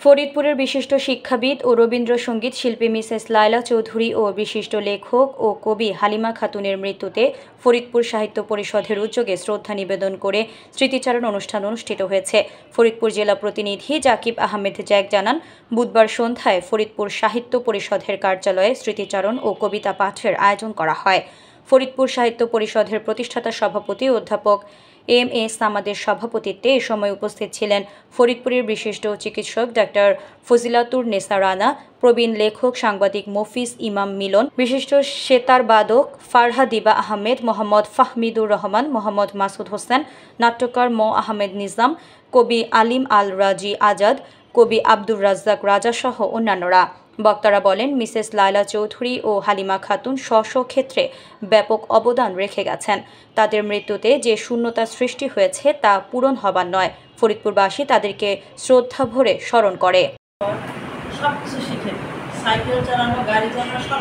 ফরিদপুরের বিশিষ্ট শিক্ষাবিদ ও রবীন্দ্রসঙ্গীত শিল্পী মিসেস লায়লা চৌধুরী ও বিশিষ্ট লেখক ও কবি হালিমা খাতুনের মৃত্যুতে ফরিদপুর সাহিত্য পরিষদের উদ্যোগে শ্রদ্ধা নিবেদন করে স্মৃতিচারণ অনুষ্ঠান অনুষ্ঠিত হয়েছে। ফরিদপুর জেলা প্রতিনিধি জাকিব আহমেদ জ্যাক জানান, বুধবার সন্ধ্যায় ফরিদপুর সাহিত্য পরিষদের কার্যালয়ে স্মৃতিচারণ ও কবিতা পাঠের আয়োজন করা হয়। ফরিদপুর সাহিত্য পরিষদের প্রতিষ্ঠাতা সভাপতি অধ্যাপক এম.এ. সামাদের সভাপতিত্বে এ সময় উপস্থিত ছিলেন ফরিদপুরের বিশিষ্ট চিকিৎসক ডাক্তার ফজিলাতুর নেসা রানা, প্রবীণ লেখক সাংবাদিক মফিজ ইমাম মিলন, বিশিষ্ট সেতার বাদক ফারহাদিবা আহমেদ, মোহাম্মদ ফাহমিদুর রহমান, মোহাম্মদ মাসুদ হোসেন, নাট্যকার ম আহমেদ নিজাম, কবি আলিম আল রাজি আজাদ, কবি আব্দুর রাজ্জাক রাজা সহ অন্যান্যরা। বক্তারা বলেন, মিসেস লায়লা চৌধুরী ও হালিমা খাতুন স্ব ক্ষেত্রে ব্যাপক অবদান রেখে গেছেন। তাদের মৃত্যুতে যে শূন্যতা সৃষ্টি হয়েছে তা পূরণ হবার নয়। ফরিদপুরবাসী তাদেরকে শ্রদ্ধা ভরে স্মরণ করে। সবকিছু শিখে সাইকেল চালানো, গাড়ি চালানো সব